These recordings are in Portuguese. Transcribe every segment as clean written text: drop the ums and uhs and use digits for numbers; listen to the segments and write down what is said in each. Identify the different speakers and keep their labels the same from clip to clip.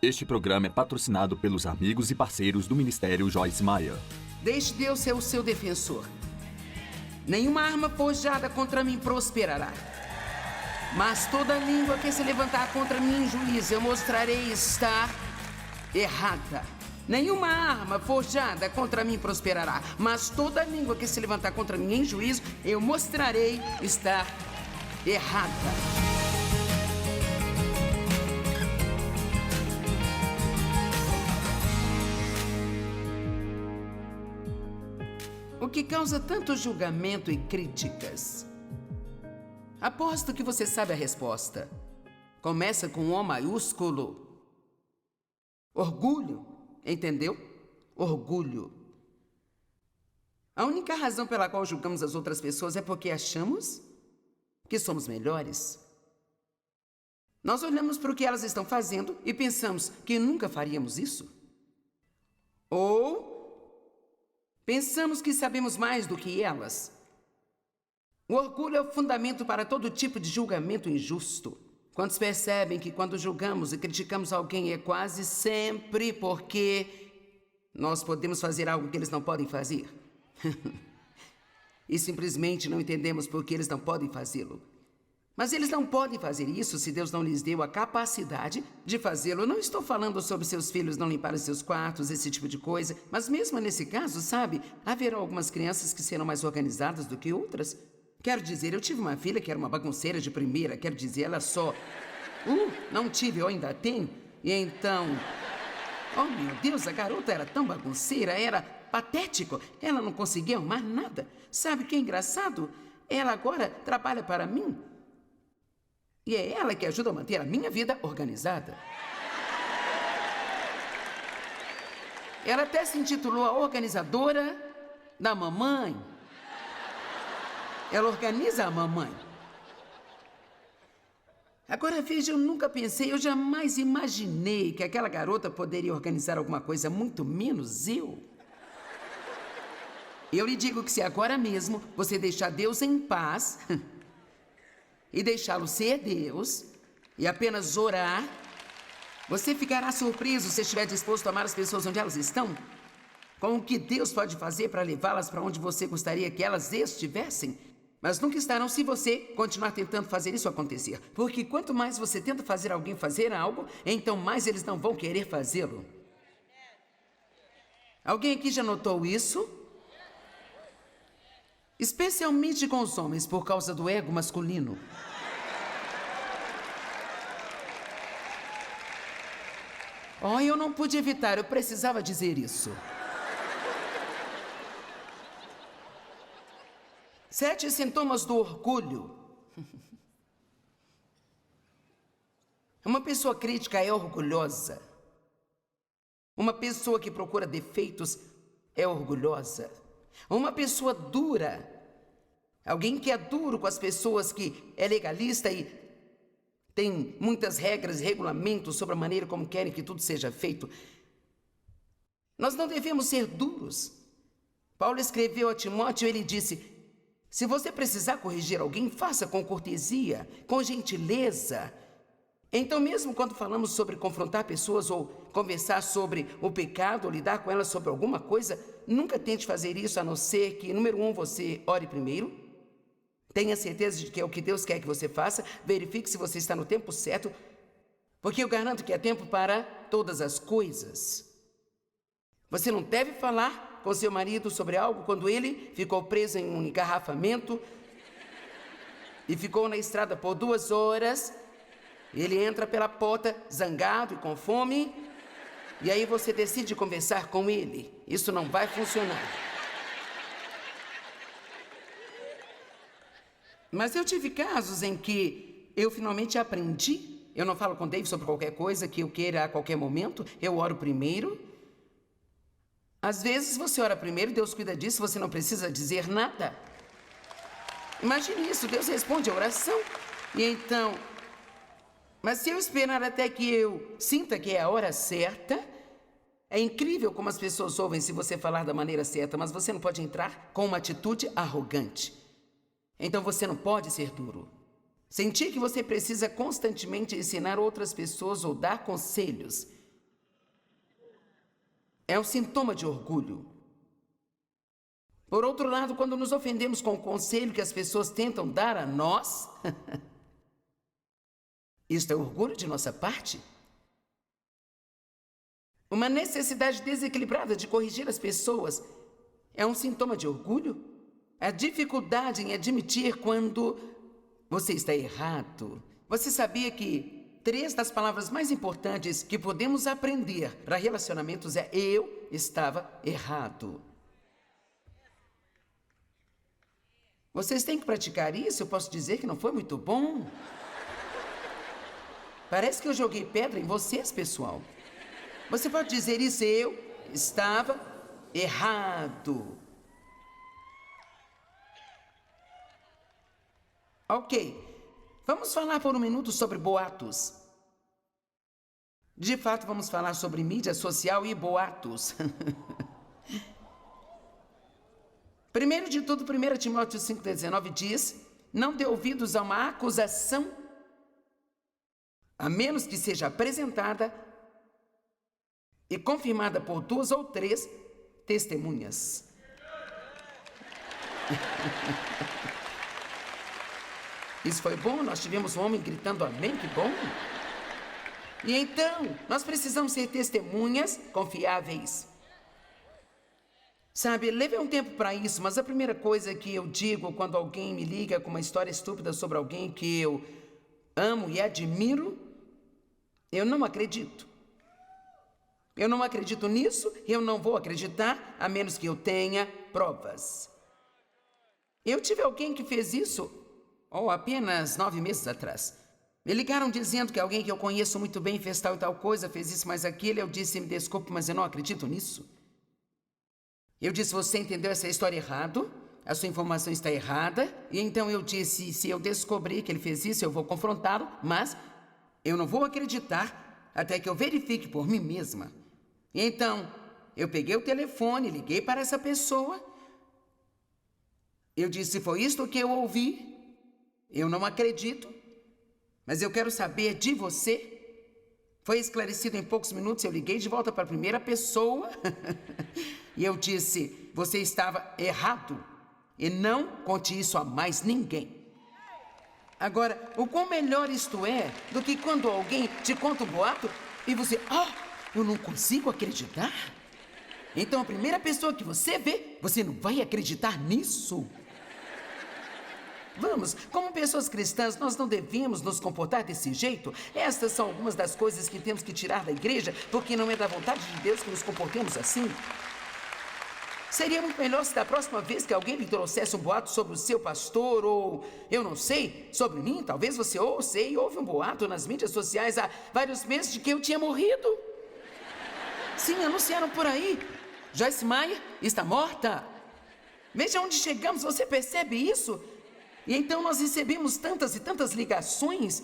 Speaker 1: Este programa é patrocinado pelos amigos e parceiros do Ministério Joyce Meyer.
Speaker 2: Deixe Deus ser o seu defensor. Nenhuma arma forjada contra mim prosperará. Mas toda língua que se levantar contra mim em juízo, eu mostrarei estar errada. Nenhuma arma forjada contra mim prosperará. Mas toda língua que se levantar contra mim em juízo, eu mostrarei estar errada. O que causa tanto julgamento e críticas? Aposto que você sabe a resposta. Começa com O maiúsculo. Orgulho, entendeu? Orgulho. A única razão pela qual julgamos as outras pessoas é porque achamos que somos melhores. Nós olhamos para o que elas estão fazendo e pensamos que nunca faríamos isso. Ou pensamos que sabemos mais do que elas. O orgulho é o fundamento para todo tipo de julgamento injusto. Quantos percebem que quando julgamos e criticamos alguém é quase sempre porque nós podemos fazer algo que eles não podem fazer? E simplesmente não entendemos por que eles não podem fazê-lo. Mas eles não podem fazer isso se Deus não lhes deu a capacidade de fazê-lo. Eu não estou falando sobre seus filhos não limparem seus quartos, esse tipo de coisa. Mas mesmo nesse caso, sabe, haverá algumas crianças que serão mais organizadas do que outras. Quero dizer, eu tive uma filha que era uma bagunceira de primeira. Quero dizer, ela só... não tive, eu ainda tenho. E então... Oh, meu Deus, a garota era tão bagunceira, era patético. Ela não conseguia arrumar nada. Sabe o que é engraçado? Ela agora trabalha para mim. E é ela que ajuda a manter a minha vida organizada. Ela até se intitulou a organizadora da mamãe. Ela organiza a mamãe. Agora veja, eu nunca pensei, eu jamais imaginei que aquela garota poderia organizar alguma coisa, muito menos eu. Eu lhe digo que se agora mesmo você deixar Deus em paz... e deixá-lo ser Deus, e apenas orar, você ficará surpreso se estiver disposto a amar as pessoas onde elas estão, com o que Deus pode fazer para levá-las para onde você gostaria que elas estivessem, mas nunca estarão se você continuar tentando fazer isso acontecer, porque quanto mais você tenta fazer alguém fazer algo, então mais eles não vão querer fazê-lo. Alguém aqui já notou isso? Especialmente com os homens, por causa do ego masculino. Oh, eu não pude evitar, eu precisava dizer isso. 7 sintomas do orgulho. Uma pessoa crítica é orgulhosa. Uma pessoa que procura defeitos é orgulhosa. Uma pessoa dura, alguém que é duro com as pessoas, que é legalista e tem muitas regras e regulamentos sobre a maneira como querem que tudo seja feito. Nós não devemos ser duros. Paulo escreveu a Timóteo, ele disse, se você precisar corrigir alguém, faça com cortesia, com gentileza. Então, mesmo quando falamos sobre confrontar pessoas ou conversar sobre o pecado ou lidar com elas sobre alguma coisa, nunca tente fazer isso a não ser que, número 1, você ore primeiro. Tenha certeza de que é o que Deus quer que você faça. Verifique se você está no tempo certo, porque eu garanto que é tempo para todas as coisas. Você não deve falar com seu marido sobre algo quando ele ficou preso em um engarrafamento e ficou na estrada por 2 horas. Ele entra pela porta, zangado e com fome, e aí você decide conversar com ele. Isso não vai funcionar. Mas eu tive casos em que eu finalmente aprendi. Eu não falo com Dave sobre qualquer coisa que eu queira a qualquer momento. Eu oro primeiro. Às vezes você ora primeiro, Deus cuida disso, você não precisa dizer nada. Imagine isso, Deus responde a oração. E então... Mas se eu esperar até que eu sinta que é a hora certa, é incrível como as pessoas ouvem se você falar da maneira certa, mas você não pode entrar com uma atitude arrogante. Então você não pode ser duro. Sentir que você precisa constantemente ensinar outras pessoas ou dar conselhos. é um sintoma de orgulho. Por outro lado, quando nos ofendemos com o conselho que as pessoas tentam dar a nós, isto é orgulho de nossa parte? Uma necessidade desequilibrada de corrigir as pessoas é um sintoma de orgulho? A dificuldade em admitir quando você está errado. Você sabia que 3 das palavras mais importantes que podemos aprender para relacionamentos é eu estava errado. Vocês têm que praticar isso, eu posso dizer que não foi muito bom. Parece que eu joguei pedra em vocês, pessoal. Você pode dizer isso, eu estava errado. Ok, vamos falar por um minuto sobre boatos. De fato, vamos falar sobre mídia social e boatos. Primeiro de tudo, 1 Timóteo 5,19 diz: não dê ouvidos a uma acusação, a menos que seja apresentada e confirmada por 2 ou 3 testemunhas. Isso foi bom? Nós tivemos um homem gritando amém, que bom! E então, nós precisamos ser testemunhas confiáveis. Sabe, levei um tempo para isso, mas a primeira coisa que eu digo quando alguém me liga com uma história estúpida sobre alguém que eu amo e admiro, eu não acredito. Eu não acredito nisso e eu não vou acreditar a menos que eu tenha provas. Eu tive alguém que fez isso apenas 9 meses atrás. Me ligaram dizendo que alguém que eu conheço muito bem fez tal e tal coisa, fez isso, mais aquilo. Eu disse, me desculpe, mas eu não acredito nisso. Eu disse, você entendeu essa história errado? A sua informação está errada. E então eu disse, se eu descobrir que ele fez isso, eu vou confrontá-lo, mas eu não vou acreditar até que eu verifique por mim mesma. E então, eu peguei o telefone, liguei para essa pessoa. Eu disse, foi isto que eu ouvi. Eu não acredito, mas eu quero saber de você. Foi esclarecido em poucos minutos, eu liguei de volta para a primeira pessoa e eu disse, você estava errado e não conte isso a mais ninguém. Agora, o quão melhor isto é do que quando alguém te conta um boato e você, eu não consigo acreditar. Então a primeira pessoa que você vê, você não vai acreditar nisso. Vamos, como pessoas cristãs, nós não devemos nos comportar desse jeito. Estas são algumas das coisas que temos que tirar da igreja, porque não é da vontade de Deus que nos comportemos assim. Seria muito melhor se da próxima vez que alguém lhe trouxesse um boato sobre o seu pastor, ou, eu não sei, sobre mim, talvez você ouça e houve um boato nas mídias sociais há vários meses de que eu tinha morrido. Sim, anunciaram por aí. Joyce Meyer está morta. Veja onde chegamos, você percebe isso? E então nós recebemos tantas e tantas ligações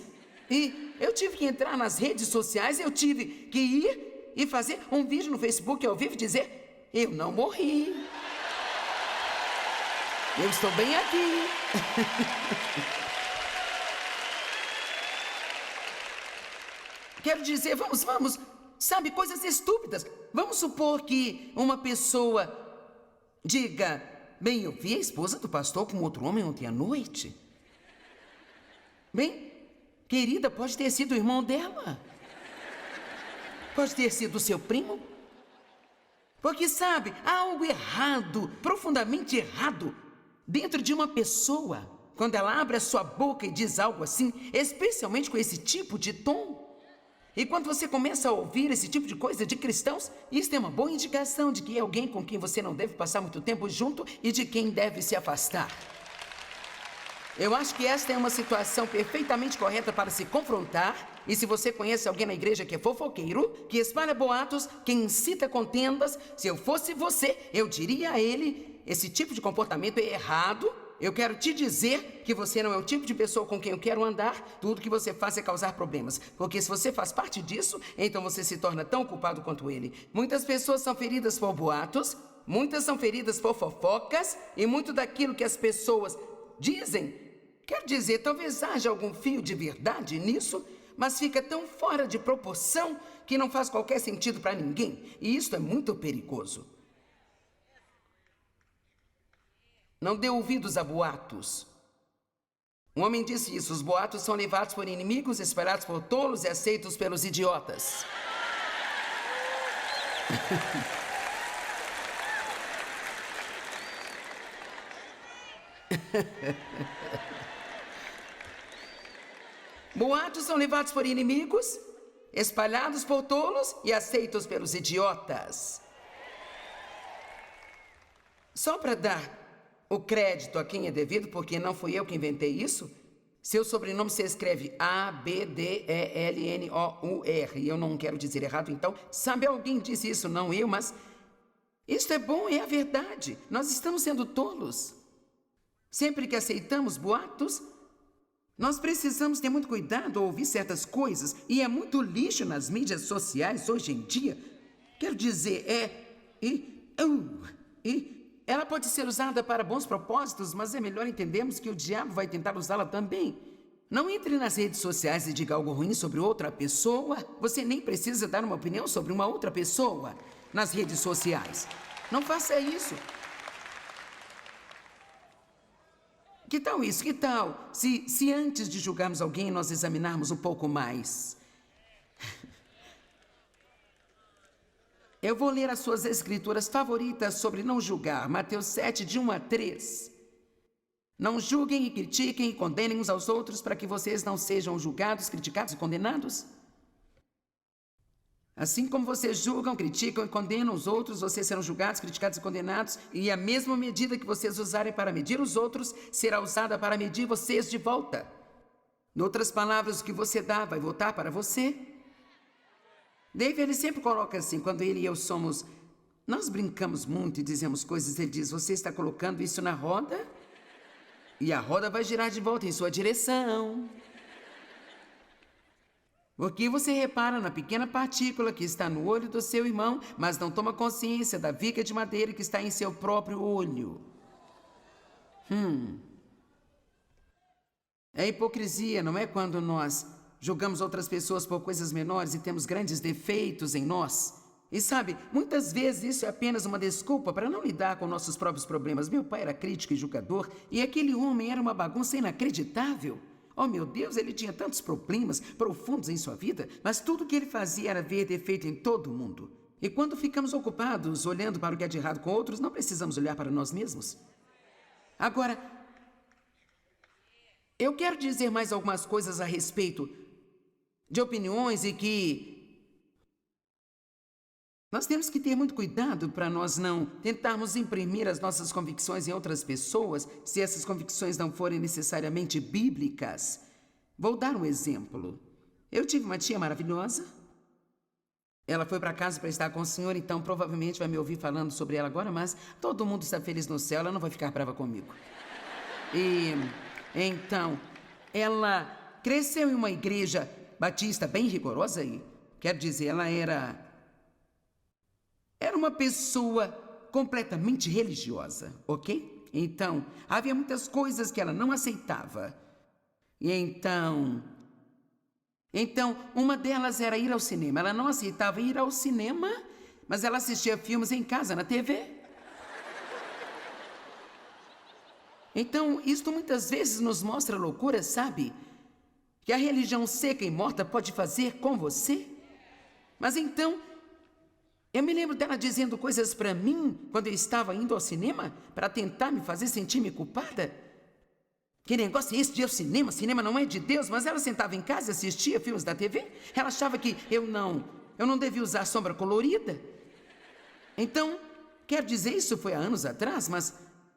Speaker 2: e eu tive que entrar nas redes sociais, eu tive que ir e fazer um vídeo no Facebook ao vivo e dizer, eu não morri. Eu estou bem aqui. Quero dizer, vamos, sabe, coisas estúpidas. Vamos supor que uma pessoa diga, bem, eu vi a esposa do pastor com outro homem ontem à noite. Bem, querida, pode ter sido o irmão dela. Pode ter sido o seu primo. Porque, sabe, há algo errado, profundamente errado, dentro de uma pessoa, quando ela abre a sua boca e diz algo assim, especialmente com esse tipo de tom. E quando você começa a ouvir esse tipo de coisa de cristãos, isso é uma boa indicação de que é alguém com quem você não deve passar muito tempo junto e de quem deve se afastar. Eu acho que esta é uma situação perfeitamente correta para se confrontar. E se você conhece alguém na igreja que é fofoqueiro, que espalha boatos, que incita contendas, se eu fosse você, eu diria a ele, esse tipo de comportamento é errado. Eu quero te dizer que você não é o tipo de pessoa com quem eu quero andar. Tudo que você faz é causar problemas. Porque se você faz parte disso, então você se torna tão culpado quanto ele. Muitas pessoas são feridas por boatos, muitas são feridas por fofocas, e muito daquilo que as pessoas dizem, quero dizer, talvez haja algum fio de verdade nisso, mas fica tão fora de proporção que não faz qualquer sentido para ninguém. E isso é muito perigoso. Não dê ouvidos a boatos. Um homem disse isso: os boatos são levados por inimigos, espalhados por tolos e aceitos pelos idiotas. Boatos são levados por inimigos, espalhados por tolos e aceitos pelos idiotas. Só para dar o crédito a quem é devido, porque não fui eu que inventei isso, seu sobrenome se escreve A-B-D-E-L-N-O-U-R. Eu não quero dizer errado, então. Sabe, alguém disse isso, não eu, mas isto é bom, é a verdade. Nós estamos sendo tolos. Sempre que aceitamos boatos, nós precisamos ter muito cuidado ao ouvir certas coisas. E é muito lixo nas mídias sociais hoje em dia. Quero dizer, ela pode ser usada para bons propósitos, mas é melhor entendermos que o diabo vai tentar usá-la também. Não entre nas redes sociais e diga algo ruim sobre outra pessoa. Você nem precisa dar uma opinião sobre uma outra pessoa nas redes sociais. Não faça isso. Que tal isso? Que tal se antes de julgarmos alguém nós examinarmos um pouco mais? Eu vou ler as suas escrituras favoritas sobre não julgar. Mateus 7, de 1 a 3. Não julguem e critiquem e condenem uns aos outros para que vocês não sejam julgados, criticados e condenados. Assim como vocês julgam, criticam e condenam os outros, vocês serão julgados, criticados e condenados. E a mesma medida que vocês usarem para medir os outros será usada para medir vocês de volta. Em outras palavras, o que você dá vai voltar para você. Dave, ele sempre coloca assim, quando ele e eu somos... Nós brincamos muito e dizemos coisas, ele diz, você está colocando isso na roda e a roda vai girar de volta em sua direção. Porque você repara na pequena partícula que está no olho do seu irmão, mas não toma consciência da viga de madeira que está em seu próprio olho. É hipocrisia, não é, quando nós julgamos outras pessoas por coisas menores e temos grandes defeitos em nós. E sabe, muitas vezes isso é apenas uma desculpa para não lidar com nossos próprios problemas. Meu pai era crítico e julgador, e aquele homem era uma bagunça inacreditável. Oh, meu Deus, ele tinha tantos problemas profundos em sua vida, mas tudo que ele fazia era ver defeito em todo mundo. E quando ficamos ocupados olhando para o que é de errado com outros, não precisamos olhar para nós mesmos. Agora, eu quero dizer mais algumas coisas a respeito de opiniões e que nós temos que ter muito cuidado para nós não tentarmos imprimir as nossas convicções em outras pessoas se essas convicções não forem necessariamente bíblicas. Vou dar um exemplo. Eu tive uma tia maravilhosa. Ela foi para casa para estar com o senhor, então provavelmente vai me ouvir falando sobre ela agora, mas todo mundo está feliz no céu, ela não vai ficar brava comigo. E então, ela cresceu em uma igreja batista bem rigorosa e, quero dizer, ela era uma pessoa completamente religiosa, ok? Então, havia muitas coisas que ela não aceitava. E então, uma delas era ir ao cinema. Ela não aceitava ir ao cinema, mas ela assistia filmes em casa, na TV. Então, isto muitas vezes nos mostra loucura, sabe? Que a religião seca e morta pode fazer com você. Mas então, eu me lembro dela dizendo coisas para mim quando eu estava indo ao cinema para tentar me fazer sentir-me culpada. Que negócio é esse de ir ao cinema? Cinema não é de Deus, mas ela sentava em casa e assistia filmes da TV. Ela achava que eu não devia usar sombra colorida. Então, quero dizer, isso foi há anos atrás, mas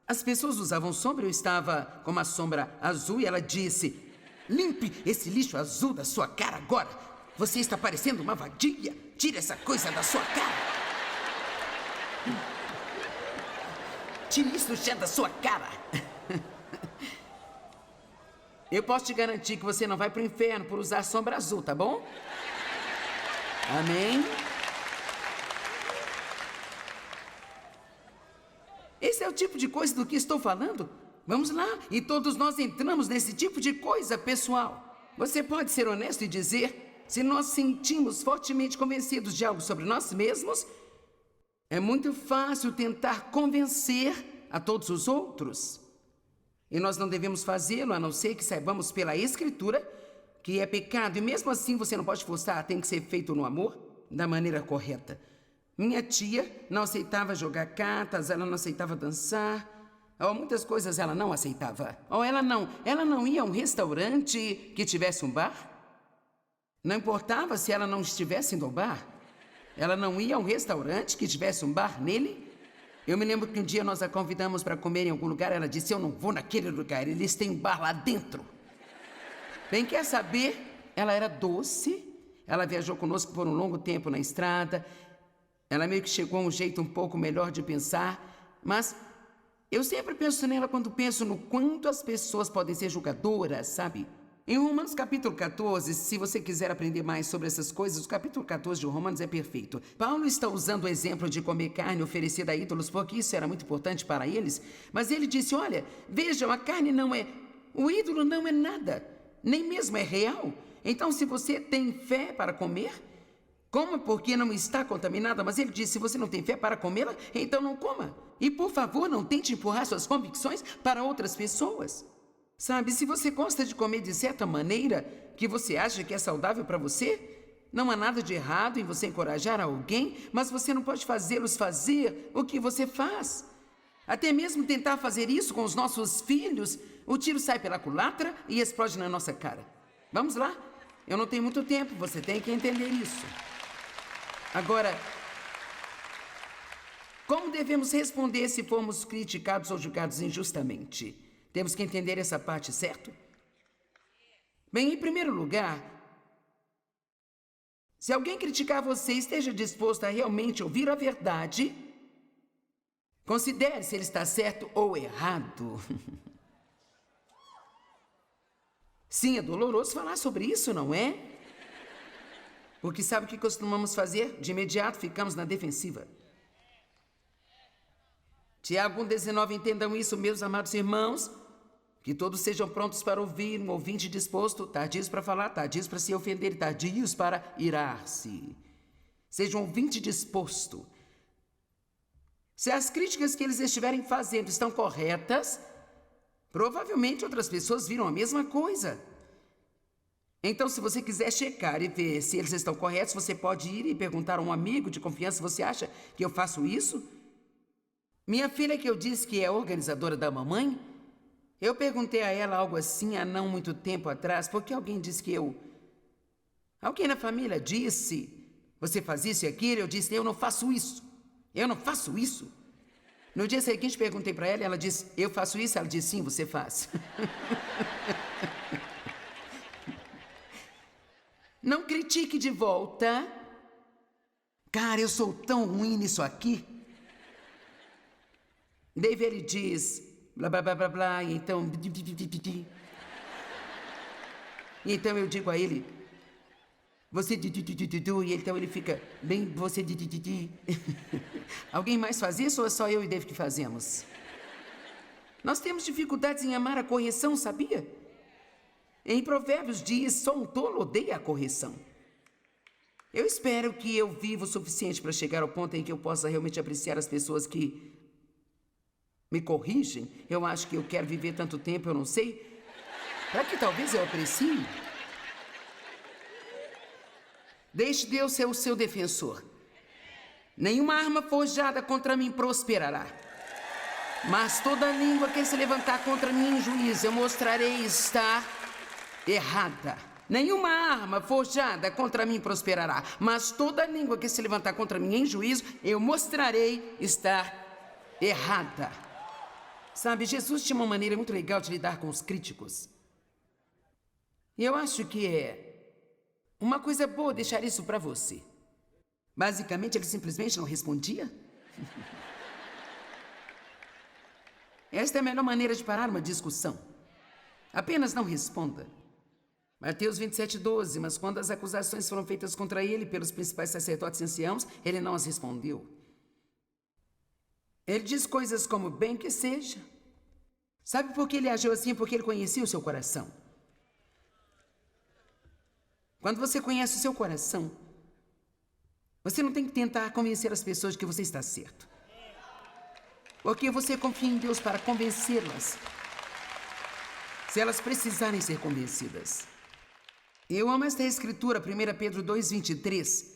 Speaker 2: as pessoas usavam sombra, eu estava com uma sombra azul e ela disse: limpe esse lixo azul da sua cara agora. Você está parecendo uma vadia. Tire essa coisa da sua cara. Tire isso já da sua cara. Eu posso te garantir que você não vai para o inferno por usar sombra azul, tá bom? Amém? Esse é o tipo de coisa do que estou falando. Vamos lá, e todos nós entramos nesse tipo de coisa, pessoal. Você pode ser honesto e dizer, se nós sentimos fortemente convencidos de algo sobre nós mesmos, é muito fácil tentar convencer a todos os outros. E nós não devemos fazê-lo, a não ser que saibamos pela Escritura que é pecado. E mesmo assim você não pode forçar, tem que ser feito no amor, da maneira correta. Minha tia não aceitava jogar cartas, ela não aceitava dançar. Ou muitas coisas ela não aceitava. Ou ela não ia a um restaurante que tivesse um bar. Não importava se ela não estivesse indo ao bar. Ela não ia a um restaurante que tivesse um bar nele. Eu me lembro que um dia nós a convidamos para comer em algum lugar. Ela disse, eu não vou naquele lugar, eles têm um bar lá dentro. Bem, quer saber? Ela era doce. Ela viajou conosco por um longo tempo na estrada. Ela meio que chegou a um jeito um pouco melhor de pensar. Mas eu sempre penso nela quando penso no quanto as pessoas podem ser julgadoras, sabe? Em Romanos capítulo 14, se você quiser aprender mais sobre essas coisas, o capítulo 14 de Romanos é perfeito. Paulo está usando o exemplo de comer carne oferecida a ídolos, porque isso era muito importante para eles. Mas ele disse, olha, vejam, a carne não é... O ídolo não é nada, nem mesmo é real. Então, se você tem fé para comer, coma porque não está contaminada. Mas ele disse, se você não tem fé para comê-la, então não coma. E, por favor, não tente empurrar suas convicções para outras pessoas. Sabe, se você gosta de comer de certa maneira que você acha que é saudável para você, não há nada de errado em você encorajar alguém, mas você não pode fazê-los fazer o que você faz. Até mesmo tentar fazer isso com os nossos filhos, o tiro sai pela culatra e explode na nossa cara. Vamos lá? Eu não tenho muito tempo, você tem que entender isso. Agora, como devemos responder se formos criticados ou julgados injustamente? Temos que entender essa parte, certo? Bem, em primeiro lugar, se alguém criticar você, esteja disposto a realmente ouvir a verdade. Considere se ele está certo ou errado. Sim, é doloroso falar sobre isso, não é? Porque sabe o que costumamos fazer? De imediato ficamos na defensiva. Tiago 1,19, entendam isso, meus amados irmãos, que todos sejam prontos para ouvir, um ouvinte disposto, tardios para falar, tardios para se ofender, tardios para irar-se. Seja um ouvinte disposto. Se as críticas que eles estiverem fazendo estão corretas, provavelmente outras pessoas viram a mesma coisa. Então, se você quiser checar e ver se eles estão corretos, você pode ir e perguntar a um amigo de confiança, você acha que eu faço isso? Minha filha, que eu disse que é organizadora da mamãe, eu perguntei a ela algo assim há não muito tempo atrás, porque alguém disse que alguém na família disse, você faz isso e aquilo, eu disse, eu não faço isso. Eu não faço isso. No dia seguinte, perguntei para ela, ela disse, eu faço isso? Ela disse, sim, você faz. Não critique de volta. Cara, eu sou tão ruim nisso aqui. Daí ele diz, blá, blá, blá, blá, blá, e então... E então eu digo a ele, você... E então ele fica, bem, você... Alguém mais faz isso ou é só eu e Dave que fazemos? Nós temos dificuldades em amar a correção, sabia? Em Provérbios diz, só um tolo odeia a correção. Eu espero que eu viva o suficiente para chegar ao ponto em que eu possa realmente apreciar as pessoas que me corrigem. Eu acho que eu quero viver tanto tempo, eu não sei, para que talvez eu aprecie. Deixe Deus ser o seu defensor. Nenhuma arma forjada contra mim prosperará. Mas toda língua que se levantar contra mim em juízo, eu mostrarei estar errada. Nenhuma arma forjada contra mim prosperará. Mas toda língua que se levantar contra mim em juízo, eu mostrarei estar errada. Sabe, Jesus tinha uma maneira muito legal de lidar com os críticos. E eu acho que é uma coisa boa deixar isso para você. Basicamente, ele simplesmente não respondia. Esta é a melhor maneira de parar uma discussão. Apenas não responda. Mateus 27:12, mas quando as acusações foram feitas contra ele pelos principais sacerdotes e anciãos, ele não as respondeu. Ele diz coisas como, bem que seja. Sabe por que ele agiu assim? Porque ele conhecia o seu coração. Quando você conhece o seu coração, você não tem que tentar convencer as pessoas de que você está certo. Porque você confia em Deus para convencê-las, se elas precisarem ser convencidas. Eu amo esta escritura, 1 Pedro 2,23.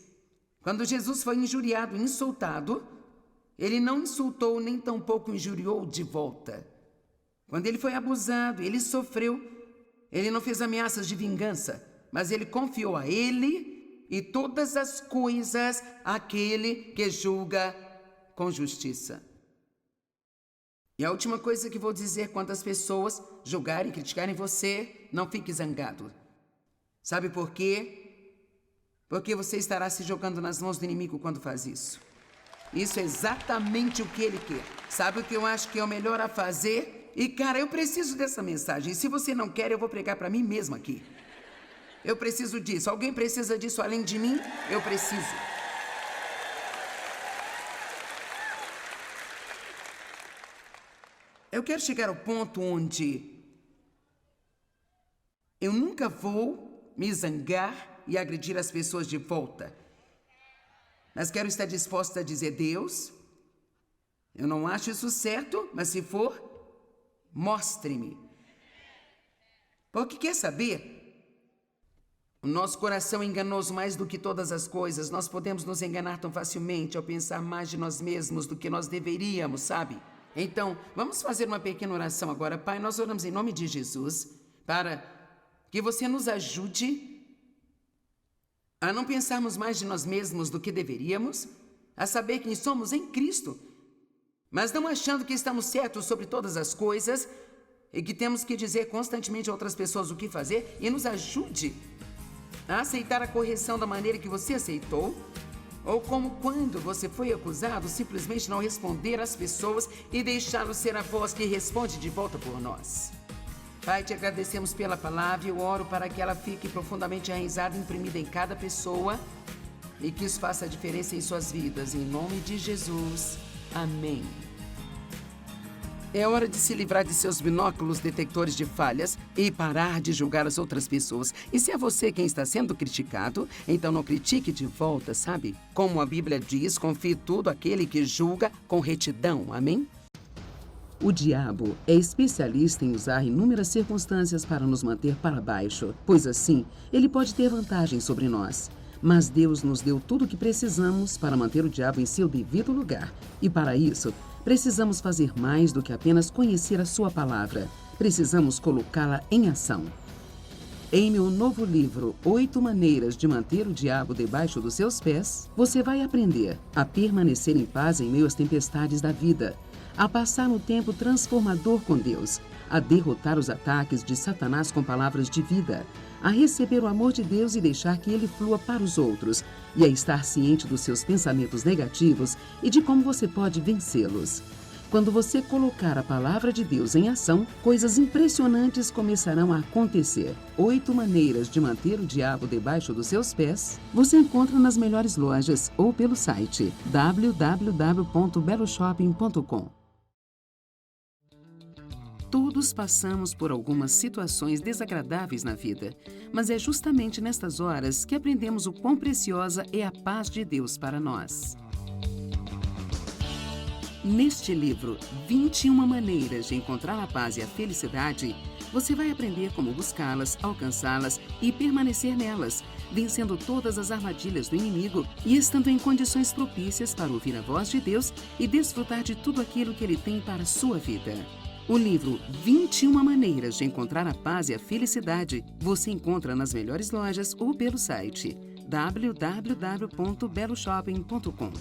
Speaker 2: Quando Jesus foi injuriado e insultado, ele não insultou nem tampouco injuriou de volta. Quando ele foi abusado, ele sofreu, ele não fez ameaças de vingança, mas ele confiou a ele e todas as coisas àquele que julga com justiça. E a última coisa que vou dizer quando as pessoas julgarem e criticarem você, não fique zangado. Sabe por quê? Porque você estará se jogando nas mãos do inimigo quando faz isso. Isso é exatamente o que ele quer. Sabe o que eu acho que é o melhor a fazer? E, cara, eu preciso dessa mensagem. E se você não quer, eu vou pregar para mim mesmo aqui. Eu preciso disso. Alguém precisa disso além de mim? Eu preciso. Eu quero chegar ao ponto onde eu nunca vou me zangar e agredir as pessoas de volta. Mas quero estar disposta a dizer, Deus, eu não acho isso certo, mas se for, mostre-me. Porque quer saber? O nosso coração é enganoso mais do que todas as coisas. Nós podemos nos enganar tão facilmente ao pensar mais de nós mesmos do que nós deveríamos, sabe? Então, vamos fazer uma pequena oração agora. Pai, nós oramos em nome de Jesus para que você nos ajude a não pensarmos mais de nós mesmos do que deveríamos, a saber quem somos em Cristo, mas não achando que estamos certos sobre todas as coisas e que temos que dizer constantemente a outras pessoas o que fazer, e nos ajude a aceitar a correção da maneira que você aceitou, ou como quando você foi acusado, simplesmente não responder às pessoas e deixá-lo ser a voz que responde de volta por nós. Pai, te agradecemos pela palavra e eu oro para que ela fique profundamente enraizada e imprimida em cada pessoa e que isso faça a diferença em suas vidas. Em nome de Jesus. Amém. É hora de se livrar de seus binóculos detectores de falhas e parar de julgar as outras pessoas. E se é você quem está sendo criticado, então não critique de volta, sabe? Como a Bíblia diz, confie tudo aquele que julga com retidão. Amém? O diabo é especialista em usar inúmeras circunstâncias para nos manter para baixo, pois assim ele pode ter vantagem sobre nós. Mas Deus nos deu tudo o que precisamos para manter o diabo em seu devido lugar. E para isso, precisamos fazer mais do que apenas conhecer a sua palavra. Precisamos colocá-la em ação. Em meu novo livro, 8 Maneiras de Manter o Diabo Debaixo dos Seus Pés, você vai aprender a permanecer em paz em meio às tempestades da vida, a passar um tempo transformador com Deus, a derrotar os ataques de Satanás com palavras de vida, a receber o amor de Deus e deixar que ele flua para os outros, e a estar ciente dos seus pensamentos negativos e de como você pode vencê-los. Quando você colocar a palavra de Deus em ação, coisas impressionantes começarão a acontecer. 8 maneiras de manter o diabo debaixo dos seus pés, você encontra nas melhores lojas ou pelo site www.beloshopping.com. Todos passamos por algumas situações desagradáveis na vida, mas é justamente nestas horas que aprendemos o quão preciosa é a paz de Deus para nós. Neste livro, 21 maneiras de encontrar a paz e a felicidade, você vai aprender como buscá-las, alcançá-las e permanecer nelas, vencendo todas as armadilhas do inimigo e estando em condições propícias para ouvir a voz de Deus e desfrutar de tudo aquilo que Ele tem para a sua vida. O livro 21 Maneiras de Encontrar a Paz e a Felicidade você encontra nas melhores lojas ou pelo site www.beloshopping.com.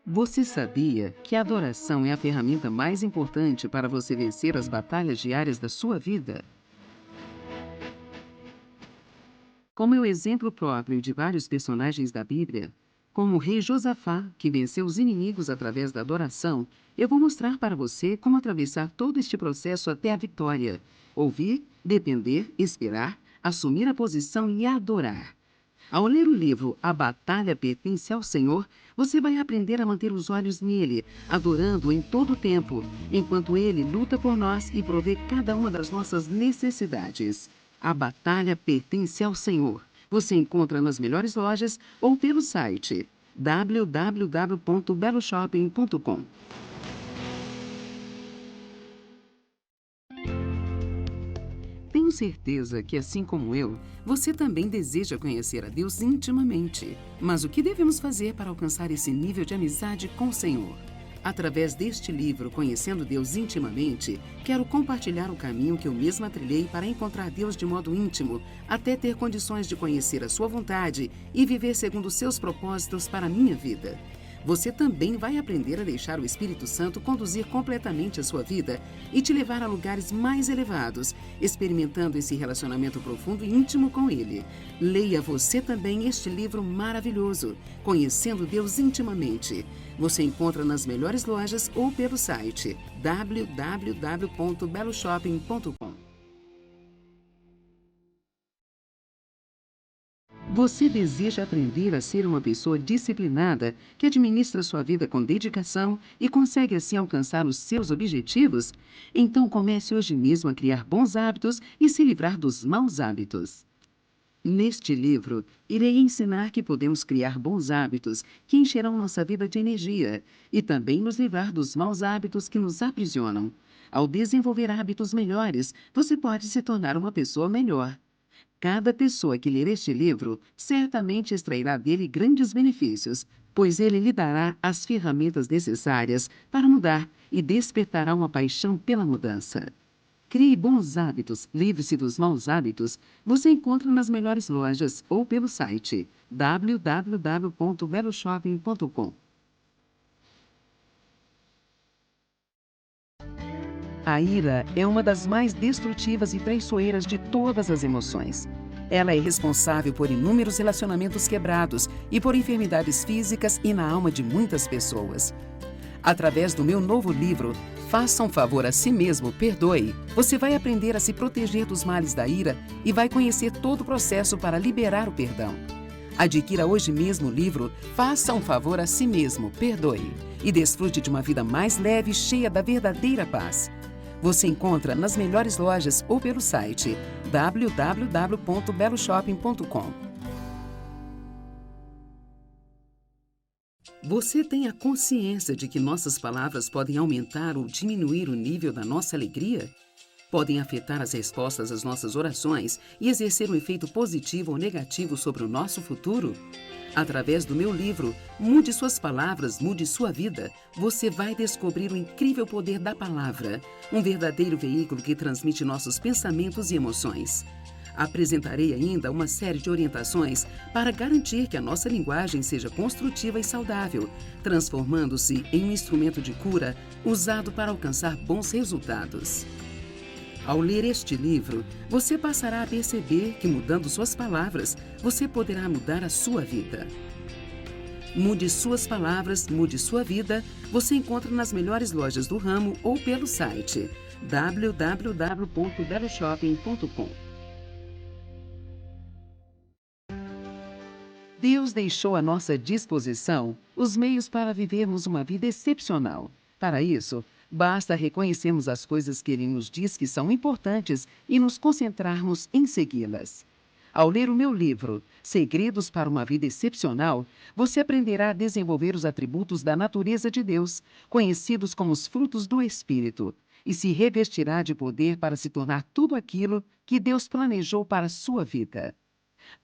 Speaker 2: Você sabia que a adoração é a ferramenta mais importante para você vencer as batalhas diárias da sua vida? Como é o exemplo próprio de vários personagens da Bíblia, como o rei Josafá, que venceu os inimigos através da adoração, eu vou mostrar para você como atravessar todo este processo até a vitória. Ouvir, depender, esperar, assumir a posição e adorar.
Speaker 3: Ao ler o livro A Batalha Pertence ao Senhor, você vai aprender a manter os olhos nele, adorando-o em todo o tempo, enquanto ele luta por nós e provê cada uma das nossas necessidades. A Batalha Pertence ao Senhor. Você encontra nas melhores lojas ou pelo site www.beloshopping.com. Tenho certeza que, assim como eu, você também deseja conhecer a Deus intimamente. Mas o que devemos fazer para alcançar esse nível de amizade com o Senhor? Através deste livro, Conhecendo Deus Intimamente, quero compartilhar o caminho que eu mesma trilhei para encontrar Deus de modo íntimo, até ter condições de conhecer a sua vontade e viver segundo os seus propósitos para a minha vida. Você também vai aprender a deixar o Espírito Santo conduzir completamente a sua vida e te levar a lugares mais elevados, experimentando esse relacionamento profundo e íntimo com Ele. Leia você também este livro maravilhoso, Conhecendo Deus Intimamente. Você encontra nas melhores lojas ou pelo site www.beloshopping.com. Você deseja aprender a ser uma pessoa disciplinada, que administra sua vida com dedicação e consegue assim alcançar os seus objetivos? Então comece hoje mesmo a criar bons hábitos e se livrar dos maus hábitos. Neste livro, irei ensinar que podemos criar bons hábitos que encherão nossa vida de energia e também nos livrar dos maus hábitos que nos aprisionam. Ao desenvolver hábitos melhores, você pode se tornar uma pessoa melhor. Cada pessoa que ler este livro certamente extrairá dele grandes benefícios, pois ele lhe dará as ferramentas necessárias para mudar e despertará uma paixão pela mudança. Crie bons hábitos, livre-se dos maus hábitos. Você encontra nas melhores lojas ou pelo site www.beloshopping.com. A ira é uma das mais destrutivas e traiçoeiras de todas as emoções. Ela é responsável por inúmeros relacionamentos quebrados e por enfermidades físicas e na alma de muitas pessoas. Através do meu novo livro, Faça um Favor a Si Mesmo, Perdoe, você vai aprender a se proteger dos males da ira e vai conhecer todo o processo para liberar o perdão. Adquira hoje mesmo o livro Faça um Favor a Si Mesmo, Perdoe e desfrute de uma vida mais leve e cheia da verdadeira paz. Você encontra nas melhores lojas ou pelo site www.beloshopping.com. Você tem a consciência de que nossas palavras podem aumentar ou diminuir o nível da nossa alegria? Podem afetar as respostas às nossas orações e exercer um efeito positivo ou negativo sobre o nosso futuro? Através do meu livro, Mude Suas Palavras, Mude Sua Vida, você vai descobrir o incrível poder da palavra, um verdadeiro veículo que transmite nossos pensamentos e emoções. Apresentarei ainda uma série de orientações para garantir que a nossa linguagem seja construtiva e saudável, transformando-se em um instrumento de cura usado para alcançar bons resultados. Ao ler este livro, você passará a perceber que, mudando suas palavras, você poderá mudar a sua vida. Mude Suas Palavras, Mude Sua Vida, você encontra nas melhores lojas do ramo ou pelo site www.beloshopping.com. Deus deixou à nossa disposição os meios para vivermos uma vida excepcional. Para isso, basta reconhecermos as coisas que Ele nos diz que são importantes e nos concentrarmos em segui-las. Ao ler o meu livro, Segredos para uma Vida Excepcional, você aprenderá a desenvolver os atributos da natureza de Deus, conhecidos como os frutos do Espírito, e se revestirá de poder para se tornar tudo aquilo que Deus planejou para a sua vida.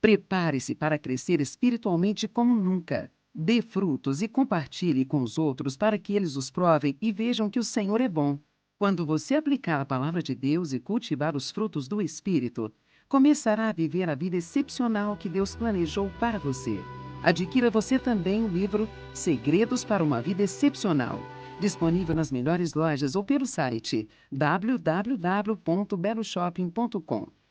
Speaker 3: Prepare-se para crescer espiritualmente como nunca. Dê frutos e compartilhe com os outros para que eles os provem e vejam que o Senhor é bom. Quando você aplicar a palavra de Deus e cultivar os frutos do Espírito, começará a viver a vida excepcional que Deus planejou para você. Adquira você também o livro Segredos para uma Vida Excepcional, disponível nas melhores lojas ou pelo site www.beloshopping.com.